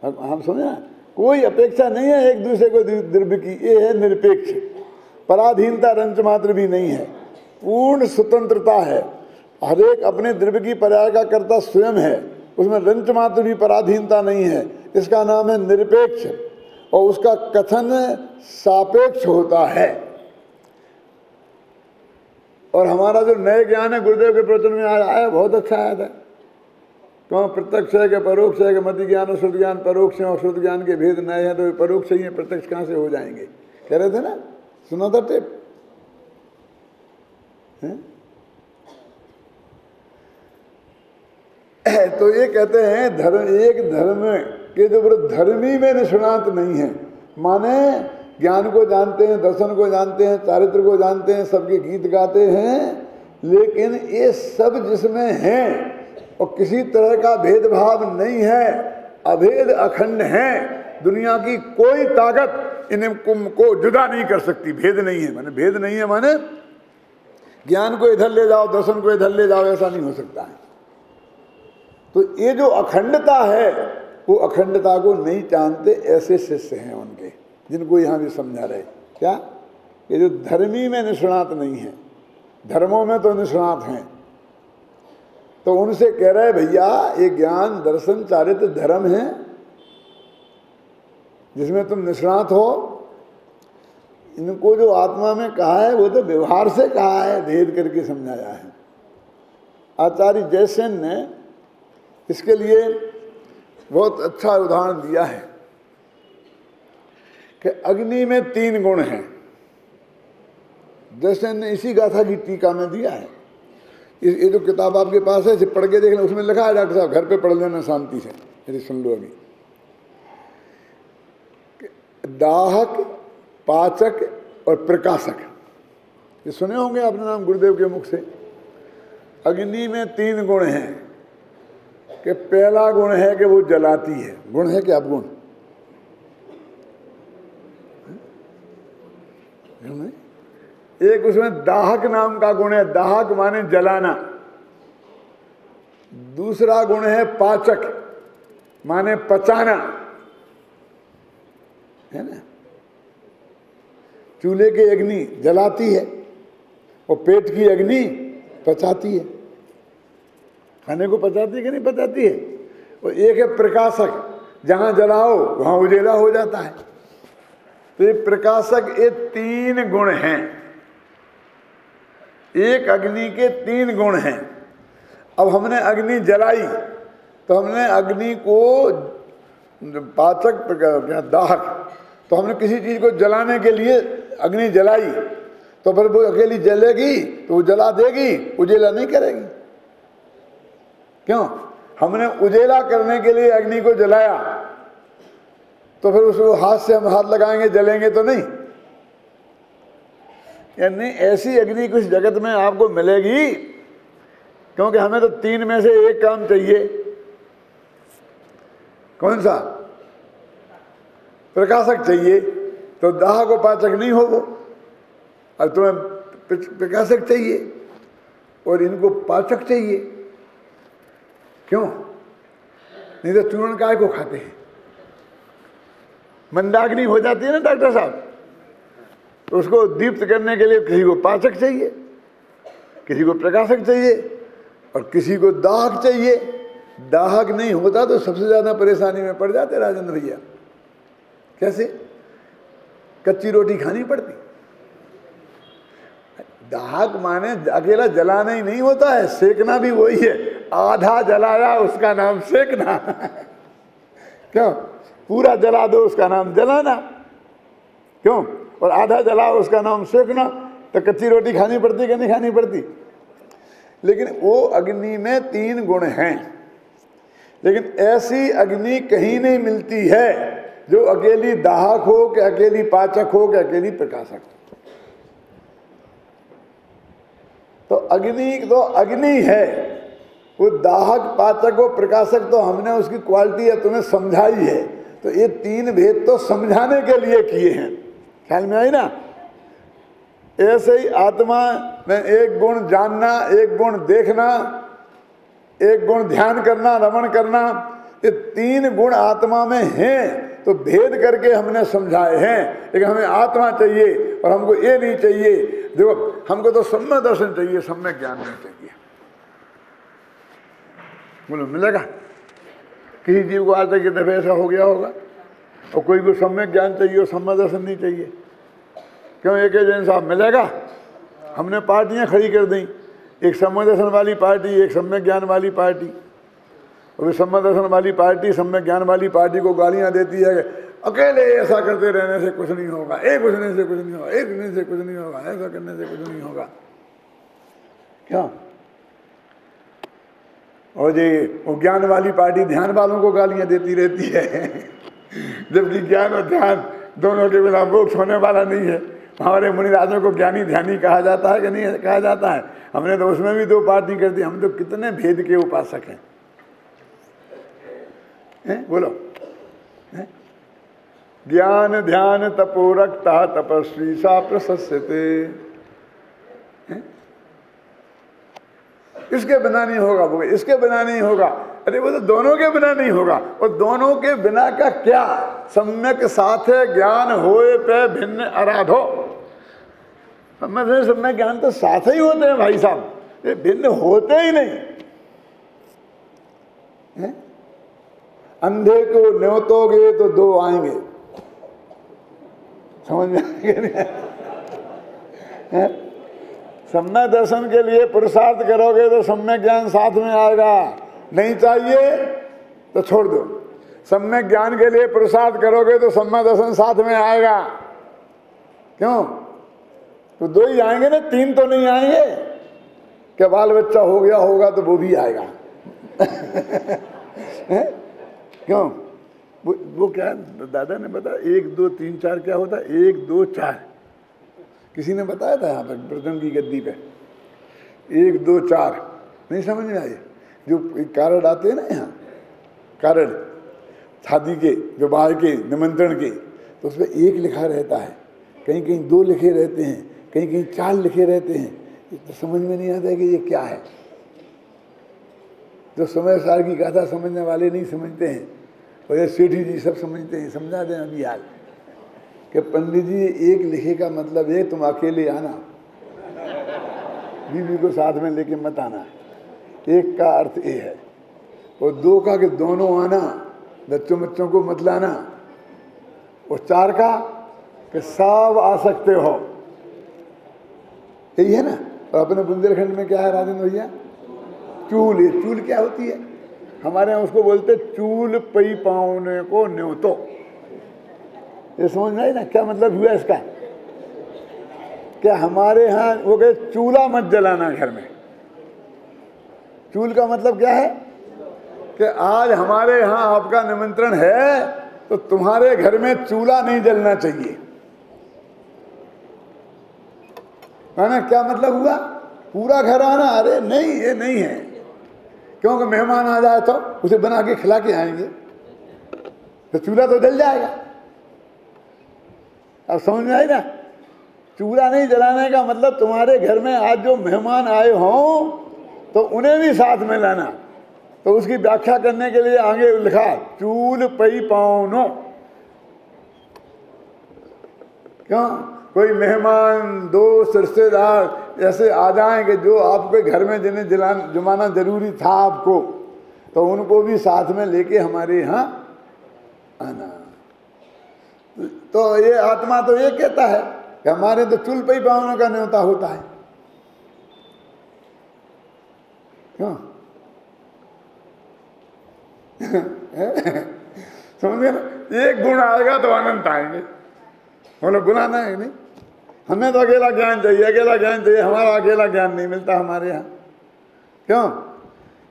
हम समझे ना, कोई अपेक्षा नहीं है एक दूसरे को द्रव्य की, ये है निरपेक्ष। पराधीनता रंच मात्र भी नहीं है, पूर्ण स्वतंत्रता है। हर एक अपने द्रव्य की पर्याय का कर्ता स्वयं है, उसमें रंच मात्र भी पराधीनता नहीं है। इसका नाम है निरपेक्ष, और उसका कथन सापेक्ष होता है। और हमारा जो नए ज्ञान है गुरुदेव के प्रवचन में आया, बहुत अच्छा आया था। तो प्रत्यक्ष है कि परोक्ष है कि मति ज्ञान और श्रुत ज्ञान परोक्ष है, और श्रुत ज्ञान के भेद नए हैं, तो परोक्ष ही है, प्रत्यक्ष कहाँ से हो जाएंगे? कह रहे थे ना, सुना था टेप? तो ये कहते हैं धर्म, एक धर्म के जो धर्मी में निष्णात नहीं है, माने ज्ञान को जानते हैं, दर्शन को जानते हैं, चारित्र को जानते हैं, सबके गीत गाते हैं, लेकिन ये सब जिसमें हैं और किसी तरह का भेदभाव नहीं है, अभेद अखंड है। दुनिया की कोई ताकत इनको जुदा नहीं कर सकती। भेद नहीं है माने, भेद नहीं है माने ज्ञान को इधर ले जाओ, दर्शन को इधर ले जाओ, ऐसा नहीं हो सकता है। तो ये जो अखंडता है, वो अखंडता को नहीं जानते ऐसे शिष्य हैं उनके, जिनको यहाँ भी समझा रहे। क्या? ये जो धर्मी में निष्णात नहीं है, धर्मों में तो निष्णात हैं, तो उनसे कह रहे भैया ये ज्ञान दर्शन चारित्र धर्म है जिसमें तुम निष्णात हो। इनको जो आत्मा में कहा है वो तो व्यवहार से कहा है, भेद करके समझाया है। आचार्य जयसेन ने इसके लिए बहुत अच्छा उदाहरण दिया है कि अग्नि में 3 गुण हैं। जयसेन ने इसी गाथा की टीका में दिया है। ये जो किताब आपके पास है, इसे पढ़ के देख लें, उसमें लिखा है, डॉक्टर साहब घर पे पढ़ लेना शांति से, यदि सुन लो अभी। दाहक, पाचक और प्रकाशक, ये सुने होंगे आपने नाम गुरुदेव के मुख से। अग्नि में 3 गुण हैं कि पहला गुण है कि वो जलाती है। गुण है क्या? गुण एक उसमें दाहक नाम का गुण है, दाहक माने जलाना। दूसरा गुण है पाचक माने पचाना, है ना। चूल्हे की अग्नि जलाती है और पेट की अग्नि पचाती है, खाने को पचाती है कि नहीं पचाती है। और एक है प्रकाशक, जहां जलाओ वहां उजेला हो जाता है। तो ये प्रकाशक, ये 3 गुण हैं। एक अग्नि के 3 गुण हैं। अब हमने अग्नि जलाई तो हमने अग्नि को पाचक क्या दाहक, तो हमने किसी चीज को जलाने के लिए अग्नि जलाई, तो फिर वो अकेली जलेगी तो वो जला देगी, उजेला नहीं करेगी। क्यों? हमने उजेला करने के लिए अग्नि को जलाया, तो फिर उसको हाथ से हम हाथ लगाएंगे, जलेंगे तो नहीं। यानी ऐसी अग्नि कुछ जगत में आपको मिलेगी, क्योंकि हमें तो 3 में से एक काम चाहिए। कौन सा? प्रकाशक चाहिए। तो दाहक और पाचक नहीं हो वो, और तुम्हें प्रकाशक चाहिए और इनको पाचक चाहिए। क्यों? नहीं तो चूर्ण काय को खाते हैं। मंदाग्नि हो जाती है ना डॉक्टर साहब, तो उसको दीप्त करने के लिए किसी को पाचक चाहिए, किसी को प्रकाशक चाहिए और किसी को दाहक चाहिए। दाहक नहीं होता तो सबसे ज्यादा परेशानी में पड़ जाते राजेंद्र भैया। कैसे? कच्ची रोटी खानी पड़ती। दाहक माने अकेला जलाना ही नहीं होता है, सेकना भी वही है। आधा जलाया उसका नाम सेकना क्यों? पूरा जला दो उसका नाम जलाना, क्यों? और आधा जलाओ उसका नाम सेकना। तो कच्ची रोटी खानी पड़ती कि नहीं खानी पड़ती? लेकिन वो अग्नि में 3 गुण हैं, लेकिन ऐसी अग्नि कहीं नहीं मिलती है जो अकेली दाहक हो कि अकेली पाचक हो कि अकेली प्रकाशक। तो अग्नि तो अग्नि है, वो दाहक पाचक और प्रकाशक तो हमने उसकी क्वालिटी है तुम्हें समझाई है। तो ये 3 भेद तो समझाने के लिए किए हैं। ख्याल में आई ना? ऐसे ही आत्मा में 1 गुण जानना, 1 गुण देखना, 1 गुण ध्यान करना, रमण करना, ये 3 गुण आत्मा में हैं, तो भेद करके हमने समझाए हैं। लेकिन हमें आत्मा चाहिए और हमको ये नहीं चाहिए। देखो, हमको तो सम्यक दर्शन चाहिए, सम्यक ज्ञान नहीं चाहिए। बोलो मिलेगा? किसी जीव को आज तक ये दफे ऐसा हो गया होगा? और कोई को सम्यक ज्ञान चाहिए और सम्यक दर्शन नहीं चाहिए? क्यों? एक एजेंट साहब मिलेगा? हमने पार्टियां खड़ी कर दी, एक सम्यक दर्शन वाली पार्टी, एक सम्यक ज्ञान वाली पार्टी। और सम्यक दर्शन वाली पार्टी सम्यक ज्ञान वाली पार्टी को गालियां देती है, अकेले ऐसा करते रहने से कुछ नहीं होगा, एक पूछने से कुछ नहीं होगा, एक करने से कुछ नहीं होगा, ऐसा करने से कुछ नहीं होगा। क्या? और ये वो ज्ञान वाली पार्टी ध्यान वालों को गालियां देती रहती है, जबकि ज्ञान और ध्यान दोनों के बिना मोक्ष होने वाला नहीं है। हमारे मुनिराजों को ज्ञानी ध्यानी कहा जाता है कि नहीं कहा जाता है? हमने तो उसमें भी 2 पार्टी कर दी। हम तो कितने भेद के उपासक हैं, बोलो। ज्ञान ध्यान तपोरक्ता तपस्वी सा प्रशस्यते। इसके बिना नहीं होगा, वो इसके बिना नहीं होगा। अरे वो तो दोनों के बिना नहीं होगा। और दोनों के बिना का क्या? सम्यक साथे ज्ञान होए पे भिन्न आराधो। सम्यक ज्ञान तो साथ ही होते हैं भाई साहब, ये भिन्न होते ही नहीं है? अंधे को न्योतोगे तो 2 आएंगे, समझ में आएंगे? सम्यक दर्शन के लिए पुरुषार्थ करोगे तो सम्यक ज्ञान साथ में आएगा, नहीं चाहिए तो छोड़ दो। सम्यक ज्ञान के लिए पुरुषार्थ करोगे तो सम्यक दर्शन साथ में आएगा। क्यों? तो 2 ही आएंगे ना, 3 तो नहीं आएंगे। क्या बाल बच्चा हो गया होगा तो वो भी आएगा। क्यों? वो क्या दादा ने बताया, 1 2 3 4 क्या होता है? 1 2 4 किसी ने बताया था यहाँ पर प्रथम की गद्दी पे। 1 2 4 नहीं समझ में आई? जो कार्ड आते हैं ना यहाँ, कार्ड शादी के, जो बाहर के निमंत्रण के, तो उसमें 1 लिखा रहता है, कहीं कहीं 2 लिखे रहते हैं, कहीं कहीं 4 लिखे रहते हैं। तो समझ में नहीं आता है कि ये क्या है। जो समय सार की गाथा समझने वाले नहीं समझते हैं, और ये सेठी जी सब समझते हैं। समझा दें अभी हाल कि पंडित जी 1 लिखे का मतलब है तुम अकेले आना, बीवी को साथ में लेके मत आना। 1 का अर्थ ये है, और 2 का कि दोनों आना, बच्चों को मत लाना, और 4 का कि सब आ सकते हो। यही है ना। और अपने बुंदेलखंड में क्या है राजेंद्र भैया? चूल। ये चूल क्या होती है? हमारे यहाँ उसको बोलते चूल पई पाउने को न्योतो। ये समझ में आई ना क्या मतलब हुआ इसका? क्या हमारे यहाँ वो कहे चूल्हा मत जलाना घर में। चूल का मतलब क्या है? कि आज हमारे यहाँ आपका निमंत्रण है तो तुम्हारे घर में चूल्हा नहीं जलना चाहिए। मैंने क्या मतलब हुआ? पूरा घर आना? अरे नहीं, ये नहीं है। क्योंकि मेहमान आ जाए तो उसे बना के खिला के आएंगे तो चूल्हा तो जल जाएगा। अब समझ में आई ना? चूल्हा नहीं जलाने का मतलब तुम्हारे घर में आज जो मेहमान आए हों तो उन्हें भी साथ में लाना। तो उसकी व्याख्या करने के लिए आगे लिखा चूल पई पाउनो। क्यों? कोई मेहमान, दोस्त, रिश्तेदार ऐसे आ जाएं कि जो आपके घर में जिन्हें जमाना जरूरी था आपको, तो उनको भी साथ में लेके हमारे यहाँ आना। तो ये आत्मा तो ये कहता है कि हमारे तो चूल पे ही पावनों का न्योता होता है। क्यों? समझ ना? 1 गुण आएगा तो अनंत आएंगे। बोलो बुलाना है नहीं? हमें तो अकेला ज्ञान चाहिए, अकेला ज्ञान चाहिए। हमारा अकेला ज्ञान नहीं मिलता हमारे यहाँ। क्यों?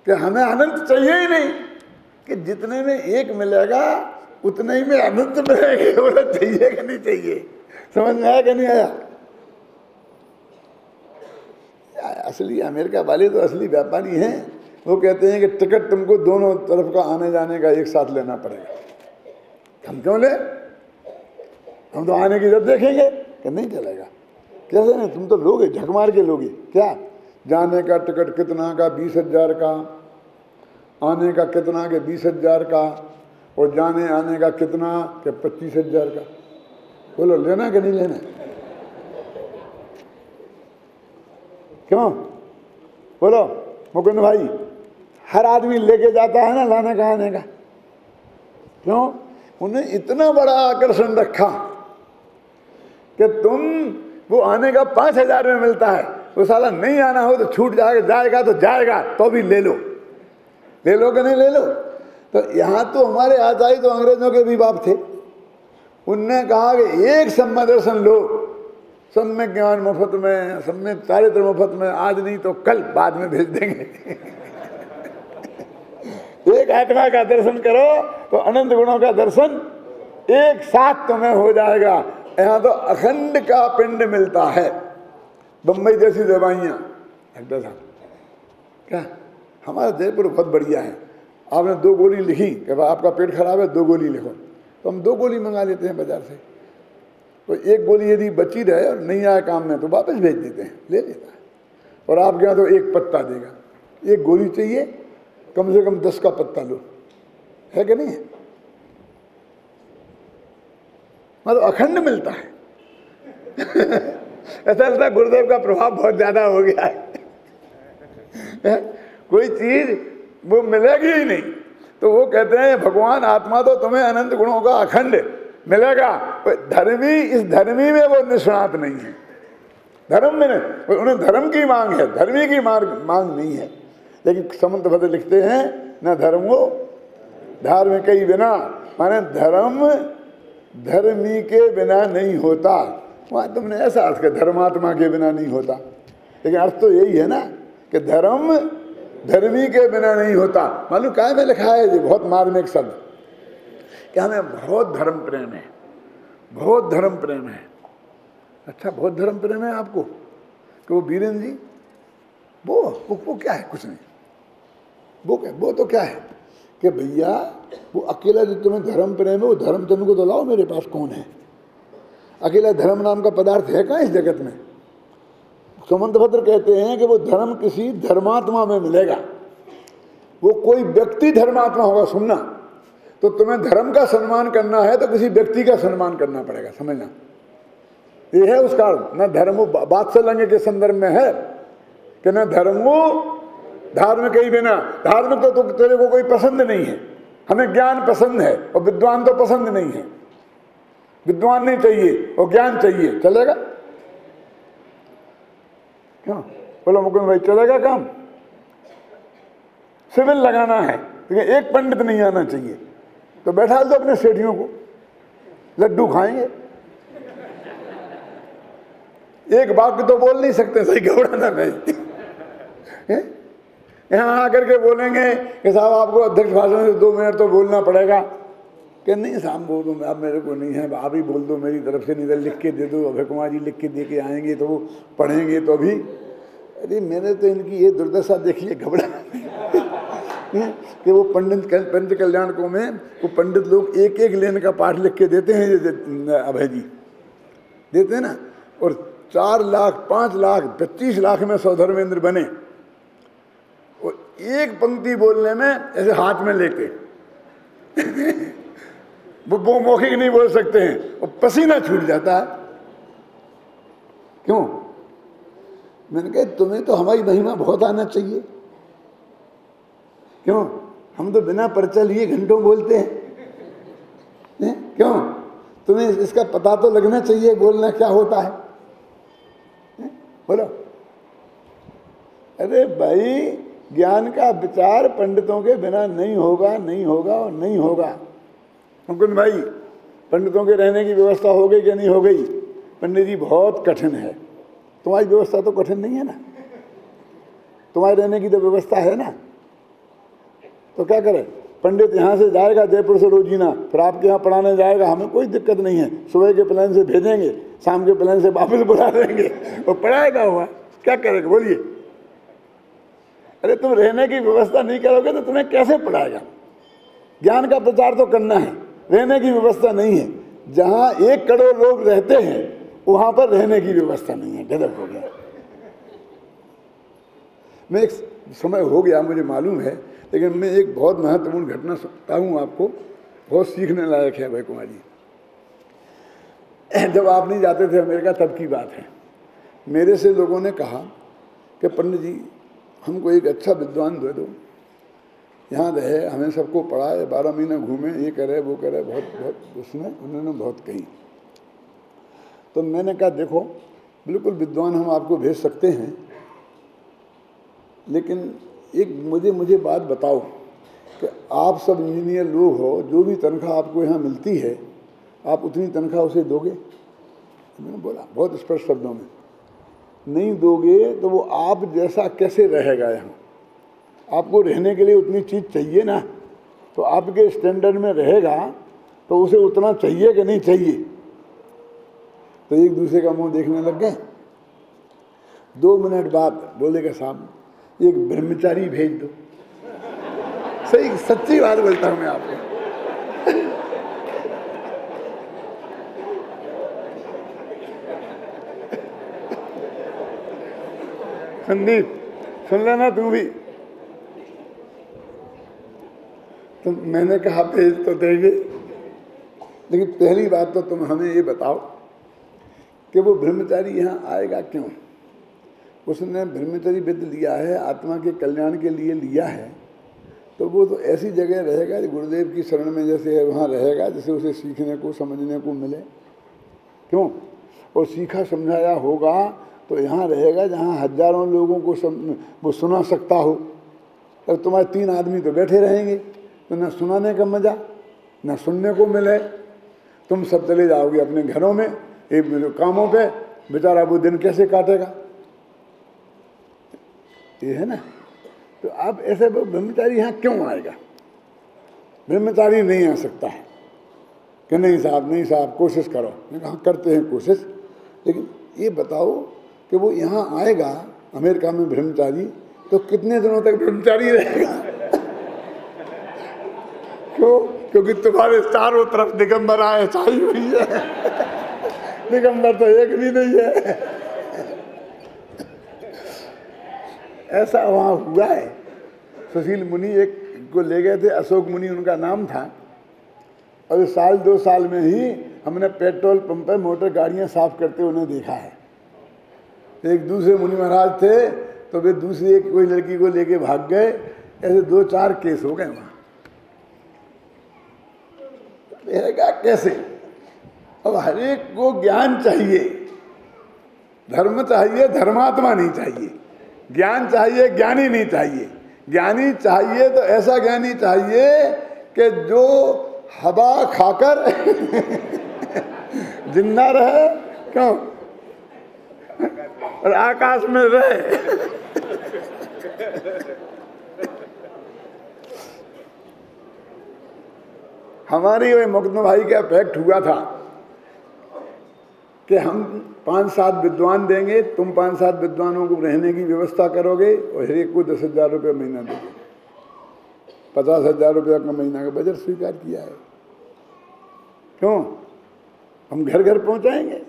कि हमें अनंत चाहिए ही नहीं, कि जितने में 1 मिलेगा उतने ही में अनंत मिलेंगे। बोला चाहिए कि नहीं चाहिए? समझ में आया कि नहीं आया? असली अमेरिका वाले तो असली व्यापारी हैं। वो कहते हैं कि टिकट तुमको दोनों तरफ का आने जाने का एक साथ लेना पड़ेगा। हम क्यों ले? हम तो आने की जब देखेंगे कि नहीं चलेगा। कैसे नहीं? तुम तो लोगे, झक मार के लोगे। क्या? जाने का टिकट कितना का? 20,000 का, आने का कितना के 20,000 का, और जाने आने का कितना के 25,000 का। बोलो लेना कि नहीं लेना? क्यों बोलो मुकुंद भाई? हर आदमी लेके जाता है ना लाने का आने का। क्यों? उन्हें इतना बड़ा आकर्षण रखा कि तुम वो आने का 5,000 में मिलता है, वो साला नहीं आना हो तो छूट जाएगा तो जाएगा, तो भी ले लो कि नहीं ले लो। तो यहाँ तो हमारे आचार्य तो अंग्रेजों के भी बाप थे। उनने कहा कि एक सम्यक दर्शन लो, सम्यक ज्ञान मुफ्त में, सम्यक चारित्र मुफ्त में, आज नहीं तो कल, बाद में भेज देंगे। एक आत्मा का दर्शन करो तो अनंत गुणों का दर्शन एक साथ तुम्हें हो जाएगा। यहाँ तो अखंड का पिंड मिलता है। बम्बई जैसी दवाइयाँ डॉक्टर साहब, क्या हमारा जयपुर बहुत बढ़िया है। आपने 2 गोली लिखी कि आपका पेट खराब है, 2 गोली लिखो, तो हम 2 गोली मंगा लेते हैं बाजार से। तो 1 गोली यदि बची रहे और नहीं आए काम में तो वापस भेज देते हैं, ले लेता है। और आपके यहाँ तो 1 पत्ता देगा, 1 गोली चाहिए कम से कम 10 का पत्ता लो, है कि नहीं है? मतलब अखंड मिलता है। ऐसा लगता है गुरुदेव का प्रभाव बहुत ज्यादा हो गया है। कोई चीज वो मिलेगी ही नहीं, तो वो कहते हैं भगवान आत्मा तो तुम्हें अनंत गुणों का अखंड मिलेगा। धर्मी, इस धर्मी में वो निष्णात नहीं है, धर्म में नहीं, उन्हें धर्म की मांग है, धर्मी की मांग नहीं है। लेकिन समंत भद्र लिखते हैं न धर्मो धार्मिक ही बिना, माने धर्म धर्मी के बिना नहीं होता। वहाँ तुमने ऐसा अर्थ किया धर्मात्मा के बिना नहीं होता, लेकिन अर्थ तो यही है ना कि धर्म धर्मी के बिना नहीं होता। मालूम काय में लिखा है? ये बहुत मार्मिक शब्द कि हमें बहुत धर्म प्रेम है, बहुत धर्म प्रेम है। अच्छा, बहुत धर्म प्रेम है आपको कि वो बीरेन जी वो क्या है? कुछ नहीं। वो तो क्या है कि भैया वो अकेला जो तुम्हें धर्म प्रेम है, वो धर्म तुमको तो लाओ मेरे पास, कौन है? अकेला धर्म नाम का पदार्थ है कहाँ इस जगत में? समंत भद्र कहते हैं कि वो धर्म किसी धर्मात्मा में मिलेगा। वो कोई व्यक्ति धर्मात्मा होगा, सुनना, तो तुम्हें धर्म का सम्मान करना है तो किसी व्यक्ति का सम्मान करना पड़ेगा, समझना। ये है उसका न धर्मो बात्सल्य के संदर्भ में है कि न धर्मो धार्मिक ही बिना। धार्मिक तो तेरे को कोई पसंद नहीं है, हमें ज्ञान पसंद है, और विद्वान तो पसंद नहीं है। विद्वान नहीं चाहिए और ज्ञान चाहिए, चलेगा? क्यों बोलो मुकुंद भाई, चलेगा काम? सिविल लगाना है, लेकिन एक पंडित नहीं आना चाहिए, तो बैठा दो अपने सेठियों को, लड्डू खाएंगे। एक वाक्य तो बोल नहीं सकते, सही घबराना नहीं। यहाँ आकर के बोलेंगे कि साहब आपको अध्यक्ष भाषण से 2 मिनट तो बोलना पड़ेगा, कि नहीं साहब बोल दो, आप मेरे को नहीं है, आप ही बोल दो मेरी तरफ से, नहीं तो लिख के दे दो, अभय कुमार जी लिख के दे के आएंगे तो वो पढ़ेंगे तो अभी। अरे मैंने तो इनकी ये दुर्दशा देखी है, घबरा कि वो पंच कल्याणकों में वो पंडित लोग 1-1 लेन का पाठ लिख के देते हैं, अभय जी देते हैं ना, और 4 लाख 5 लाख 25 लाख में सौधर्मेंद्र बने, और एक पंक्ति बोलने में ऐसे हाथ में लेके वो मौखिक नहीं बोल सकते हैं, और पसीना छूट जाता है। क्यों? मैंने कहा तुम्हें तो हमारी महिमा बहुत आना चाहिए। क्यों? हम तो बिना परिचय लिए घंटों बोलते हैं। क्यों? तुम्हें इसका पता तो लगना चाहिए बोलना क्या होता है। बोलो। अरे भाई, ज्ञान का विचार पंडितों के बिना नहीं होगा, नहीं होगा और नहीं होगा। मुकुंद भाई, पंडितों के रहने की व्यवस्था हो गई कि नहीं हो गई? पंडित जी बहुत कठिन है। तुम्हारी व्यवस्था तो कठिन नहीं है ना, तुम्हारे रहने की तो व्यवस्था है ना। तो क्या करें? पंडित यहाँ से जाएगा जयपुर से रोजीना, फिर आपके यहाँ पढ़ाने जाएगा, हमें कोई दिक्कत नहीं है, सुबह के प्लान से भेजेंगे, शाम के प्लान से वापस बुला देंगे, वो पढ़ाएगा हुआ। क्या करेगा बोलिए? अरे तुम रहने की व्यवस्था नहीं करोगे तो तुम्हें कैसे पढ़ाएगा? ज्ञान का प्रचार तो करना है, रहने की व्यवस्था नहीं है। जहाँ 1 करोड़ लोग रहते हैं वहां पर रहने की व्यवस्था नहीं है। गजब हो गया। मैं एक समय हो गया मुझे मालूम है, लेकिन मैं एक बहुत महत्वपूर्ण घटना सुनाता हूँ आपको, बहुत सीखने लायक है भाई कुमारी। जब आप नहीं जाते थे अमेरिका तब की बात है, मेरे से लोगों ने कहा कि पंडित जी हमको एक अच्छा विद्वान दे दो, यहाँ रहे, हमें सबको पढ़ाए, 12 महीना घूमे, ये करे वो करे, बहुत बहुत उन्होंने बहुत कही। तो मैंने कहा देखो बिल्कुल विद्वान हम आपको भेज सकते हैं, लेकिन एक मुझे बात बताओ कि आप सब इंजीनियर लोग हो, जो भी तनख्वाह आपको यहाँ मिलती है आप उतनी तनख्वाह उसे दोगे? मैंने बोला बहुत स्पष्ट शब्दों में, नहीं दोगे तो वो आप जैसा कैसे रहेगा यहाँ? आपको रहने के लिए उतनी चीज़ चाहिए ना, तो आपके स्टैंडर्ड में रहेगा तो उसे उतना चाहिए कि नहीं चाहिए? तो एक दूसरे का मुंह देखने लग गए। 2 मिनट बाद बोले कि साहब एक ब्रह्मचारी भेज दो। सही सच्ची बात बोलता हूँ मैं आपको। संदीप सुन लेना तू भी। तो मैंने कहा भेज तो देंगे, लेकिन पहली बात तो तुम हमें ये बताओ कि वो ब्रह्मचारी यहाँ आएगा क्यों? उसने ब्रह्मचर्य विद लिया है, आत्मा के कल्याण के लिए लिया है, तो वो तो ऐसी जगह रहेगा गुरुदेव की शरण में जैसे है वहाँ रहेगा, जैसे उसे सीखने को समझने को मिले। क्यों? और सीखा समझाया होगा तो यहाँ रहेगा जहाँ हजारों लोगों को वो सुना सकता हो। अब तुम्हारे 3 आदमी तो बैठे रहेंगे, तो न सुनाने का मजा न सुनने को मिले, तुम सब चले जाओगे अपने घरों में, एक कामों पे, बेचारा वो दिन कैसे काटेगा? ये है ना। तो अब ऐसे ब्रह्मचारी यहाँ क्यों आएगा? ब्रह्मचारी नहीं आ सकता है कि नहीं साहब कोशिश करो। मैं कहा करते हैं कोशिश, लेकिन ये बताओ कि वो यहाँ आएगा अमेरिका में ब्रह्मचारी, तो कितने दिनों तक ब्रह्मचारी रहेगा? क्यों? क्योंकि तुम्हारे चारों तरफ दिगंबर आए छाई हुई है। दिगंबर तो एक भी नहीं है। ऐसा वहाँ हुआ है। सुशील मुनि एक को ले गए थे, अशोक मुनि उनका नाम था, और 1-2 साल में ही हमने पेट्रोल पंप पर मोटर गाड़ियाँ साफ करते उन्हें देखा है। एक दूसरे मुनि महाराज थे, तो वे दूसरी एक कोई लड़की को लेके भाग गए, ऐसे 2-4 केस हो गए वहाँ। रहेगा कैसे? अब हर एक को ज्ञान चाहिए, धर्म चाहिए, धर्मात्मा नहीं चाहिए। ज्ञान चाहिए, ज्ञानी नहीं चाहिए। ज्ञानी चाहिए तो ऐसा ज्ञानी चाहिए कि जो हवा खाकर जिंदा रहे, क्यों, और आकाश में रहे। हमारी वही मुकुंद भाई का इफेक्ट हुआ था कि हम 5-7 विद्वान देंगे, तुम 5-7 विद्वानों को रहने की व्यवस्था करोगे और हर एक को 10,000 रुपये महीना दोगे। 50,000 रुपये का महीना का बजट स्वीकार किया है। क्यों? हम घर घर पहुंचाएंगे।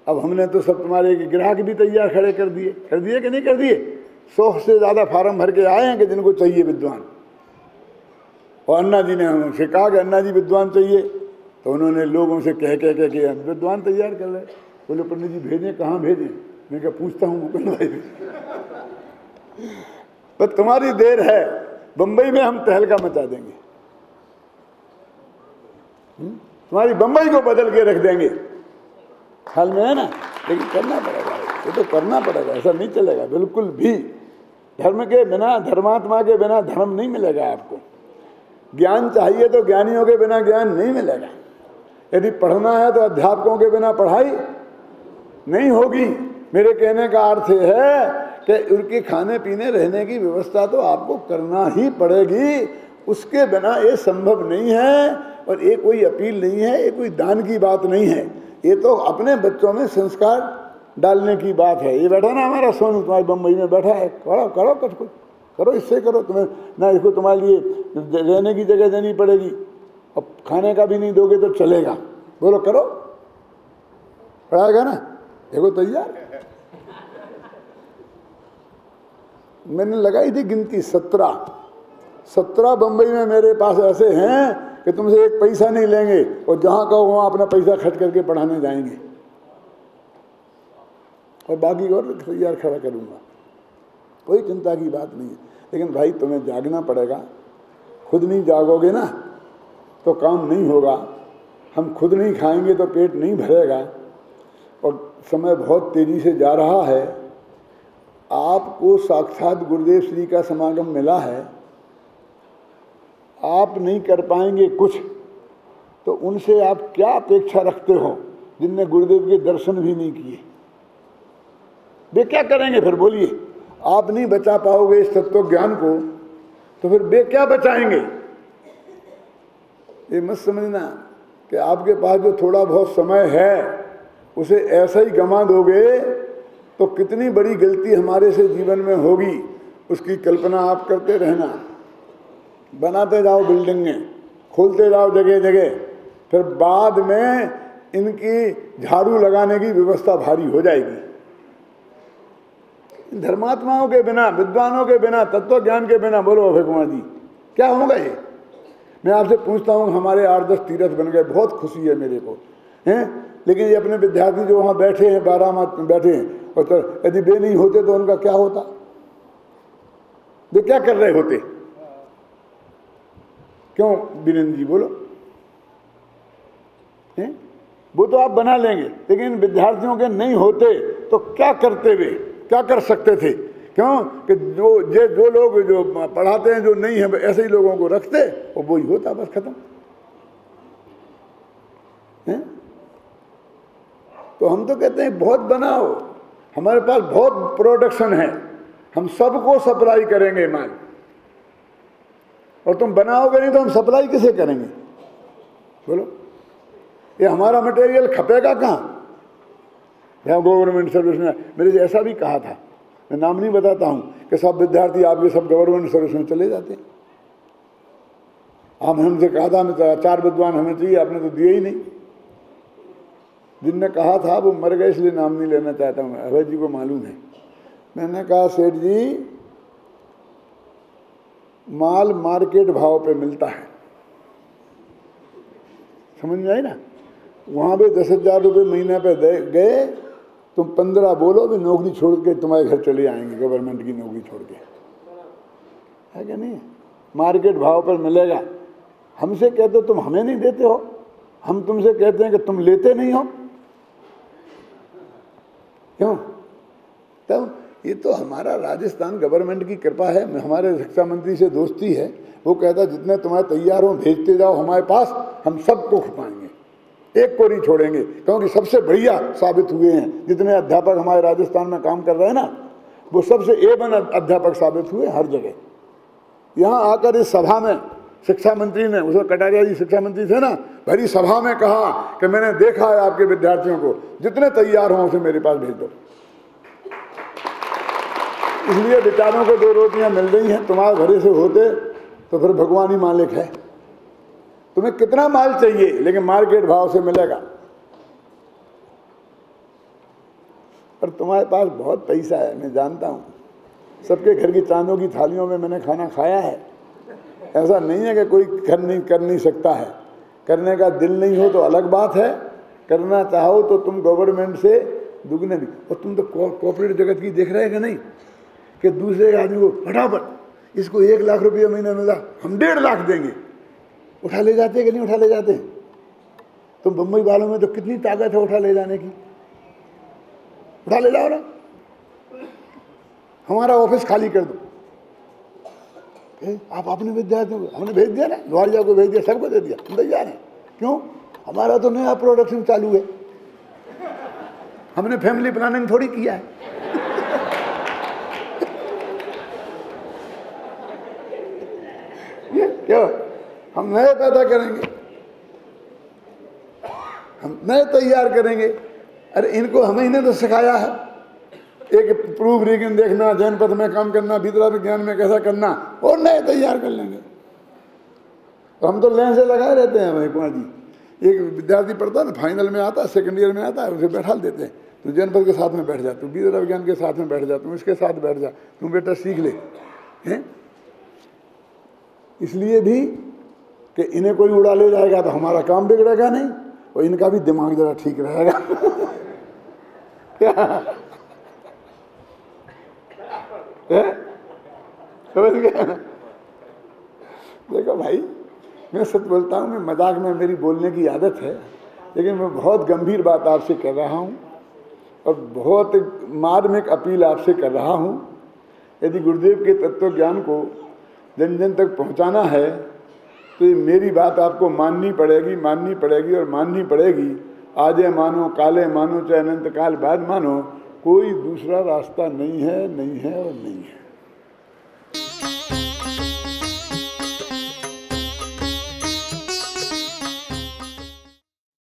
अब हमने तो सब तुम्हारे ग्राहक भी तैयार खड़े कर दिए कि नहीं कर दिए? 100 से ज़्यादा फार्म भर के आए हैं कि जिनको चाहिए विद्वान। और अन्ना जी ने हमसे कहा कि अन्ना जी विद्वान चाहिए, तो उन्होंने लोगों से कह के विद्वान तैयार कर रहे। बोले पंडित जी भेजें, कहाँ भेजें? मैं क्या पूछता हूँ मुकुंद भाई। पर तुम्हारी देर है, बंबई में हम तहलका मचा देंगे। तुम्हारी बंबई को बदल के रख देंगे। हाल में है ना, लेकिन करना पड़ेगा, ये तो करना पड़ेगा, ऐसा नहीं चलेगा बिल्कुल भी। धर्म के बिना, धर्मात्मा के बिना धर्म नहीं मिलेगा आपको। ज्ञान चाहिए तो ज्ञानियों के बिना ज्ञान नहीं मिलेगा। यदि पढ़ना है तो अध्यापकों के बिना पढ़ाई नहीं होगी। मेरे कहने का अर्थ है कि उनके खाने पीने रहने की व्यवस्था तो आपको करना ही पड़ेगी, उसके बिना ये संभव नहीं है। और ये कोई अपील नहीं है, ये कोई दान की बात नहीं है, ये तो अपने बच्चों में संस्कार डालने की बात है। ये बैठा ना हमारा सोनू, तुम्हारी बम्बई में बैठा है, करो करो कुछ करो, इससे करो। तुम्हें ना इसको तुम्हारे लिए रहने की जगह देनी पड़ेगी, अब खाने का भी नहीं दोगे तो चलेगा। बोलो करो, पढ़ाएगा ना, देखो तैयार। मैंने लगाई थी गिनती 17 बम्बई में मेरे पास ऐसे हैं कि तुमसे एक पैसा नहीं लेंगे और जहाँ कहो वहाँ अपना पैसा खर्च करके पढ़ाने जाएंगे और बाकी और तैयार खड़ा करूँगा, कोई चिंता की बात नहीं है। लेकिन भाई तुम्हें जागना पड़ेगा, खुद नहीं जागोगे ना तो काम नहीं होगा। हम खुद नहीं खाएंगे तो पेट नहीं भरेगा और समय बहुत तेज़ी से जा रहा है। आपको साक्षात गुरुदेव श्री का समागम मिला है, आप नहीं कर पाएंगे कुछ तो उनसे आप क्या अपेक्षा रखते हो जिनने गुरुदेव के दर्शन भी नहीं किए? वे क्या करेंगे फिर? बोलिए, आप नहीं बचा पाओगे इस तत्व ज्ञान को तो फिर वे क्या बचाएंगे? ये मत समझना कि आपके पास जो थोड़ा बहुत समय है उसे ऐसा ही गंवा दोगे तो कितनी बड़ी गलती हमारे से जीवन में होगी उसकी कल्पना आप करते रहना। बनाते जाओ बिल्डिंगें, खोलते जाओ जगह जगह, फिर बाद में इनकी झाड़ू लगाने की व्यवस्था भारी हो जाएगी। धर्मात्माओं के बिना, विद्वानों के बिना, तत्व ज्ञान के बिना, बोलो अभय कुमार जी क्या होगा ये? मैं आपसे पूछता हूँ, हमारे 8-10 तीर्थ बन गए, बहुत खुशी है मेरे को, हैं? लेकिन ये अपने विद्यार्थी जो वहाँ बैठे हैं, 12 माह बैठे हैं, और तो यदि वे नहीं होते तो उनका क्या होता? वे क्या कर रहे होते? क्यों बीरेंद्र जी बोलो? हैं? वो तो आप बना लेंगे, लेकिन विद्यार्थियों के नहीं होते तो क्या करते वे, क्या कर सकते थे? क्यों कि जो लोग जो पढ़ाते हैं जो नहीं है ऐसे ही लोगों को रखते और वही होता, बस खत्म। हैं? तो हम तो कहते हैं बहुत बनाओ, हमारे पास बहुत प्रोडक्शन है, हम सबको सप्लाई करेंगे माल, और तुम बनाओगे नहीं तो हम सप्लाई किसे करेंगे? बोलो, ये हमारा मटेरियल खपेगा कहाँ? यहाँ गवर्नमेंट सर्विस में मेरे से ऐसा भी कहा था, मैं नाम नहीं बताता हूँ, कि सब विद्यार्थी आपके सब गवर्नमेंट सर्विस में चले जाते हैं। आप हमसे कहा था हमें 4 विद्वान हमें चाहिए, आपने तो दिए ही नहीं। जिनने कहा था वो मर गए, इसलिए नाम नहीं लेना चाहता हूँ, अभय जी को मालूम है। मैंने कहा सेठ जी, माल मार्केट भाव पे मिलता है, समझ में आई ना? वहाँ पे 10,000 रुपये महीने पे गए, तुम 15 बोलो भी नौकरी छोड़ के तुम्हारे घर चले आएंगे, गवर्नमेंट की नौकरी छोड़ के, है क्या नहीं? मार्केट भाव पर मिलेगा। हमसे कहते हो तुम हमें नहीं देते हो, हम तुमसे कहते हैं कि तुम लेते नहीं हो, क्यों? तब ये तो हमारा राजस्थान गवर्नमेंट की कृपा है, हमारे शिक्षा मंत्री से दोस्ती है, वो कहता जितने तुम्हारे तैयार हो भेजते जाओ हमारे पास, हम सबको खपाएंगे, एक को नहीं छोड़ेंगे, क्योंकि सबसे बढ़िया साबित हुए हैं। जितने अध्यापक हमारे राजस्थान में काम कर रहे हैं ना, वो सबसे A1 अध्यापक साबित हुए हर जगह। यहाँ आकर इस सभा में शिक्षा मंत्री ने, उसमें कटारिया जी शिक्षा मंत्री थे ना, भरी सभा में कहा कि मैंने देखा है आपके विद्यार्थियों को, जितने तैयार हों उसे मेरे पास भेज दो। इसलिए बेचारों को 2 रोटियां मिल रही हैं, तुम्हारे घरे से होते तो फिर भगवान ही मालिक है। तुम्हें कितना माल चाहिए, लेकिन मार्केट भाव से मिलेगा। और तुम्हारे पास बहुत पैसा है, मैं जानता हूँ, सबके घर की चांदों की थालियों में मैंने खाना खाया है। ऐसा नहीं है कि कोई कर नहीं सकता है, करने का दिल नहीं हो तो अलग बात है, करना चाहो तो तुम गवर्नमेंट से दुगने भी। और तुम तो कॉर्पोरेट जगत की देख रहे हैं कि नहीं, कि दूसरे आदमी को फटाफट इसको 1 लाख रुपये महीना मिला, हम 1.5 लाख देंगे, उठा ले जाते हैं कि नहीं उठा ले जाते? तो बम्बई वालों में तो कितनी ताकत है उठा ले जाने की, उठा ले जाओ ना, हमारा ऑफिस खाली कर दो। आप अपने विद्यार्थियों को, हमने भेज दिया ना, द्वारिया को भेज दिया, सबको दे दिया, हम तैयार हैं। क्यों? हमारा तो नया प्रोडक्शन चालू है, हमने फैमिली प्लानिंग थोड़ी किया है। क्यों? हम नए पैदा करेंगे, हम नए तैयार करेंगे। अरे इनको हमें इन्हें तो सिखाया है, एक प्रूफ रीडिंग देखना, जैन पथ में काम करना, भीतरा विज्ञान में कैसा करना, और नए तैयार कर लेंगे। तो हम तो लाइन से लगाए रहते हैं भाई कुमार जी। एक विद्यार्थी पढ़ता है ना, फाइनल में आता है, सेकंड ईयर में आता है, उसे बैठा देते हैं, तू जनपद के साथ में बैठ जा, तू वीर विज्ञान के साथ में बैठ जा, तू इसके साथ बैठ जा, तू बेटा सीख ले हैं। इसलिए भी कि इन्हें कोई उड़ा ले जाएगा तो हमारा काम बिगड़ेगा नहीं और इनका भी दिमाग जरा ठीक रहेगा। समझ गए? देखो भाई, मैं सच बोलता हूँ, मैं मजाक में मेरी बोलने की आदत है, लेकिन मैं बहुत गंभीर बात आपसे कर रहा हूँ और बहुत मार्मिक अपील आपसे कर रहा हूँ। यदि गुरुदेव के तत्व ज्ञान को जन जन तक पहुँचाना है तो ये मेरी बात आपको माननी पड़ेगी, माननी पड़ेगी और माननी पड़ेगी। आजे मानो, काले मानो, चाहे अनंत काल बाद मानो, कोई दूसरा रास्ता नहीं है, नहीं है और नहीं है।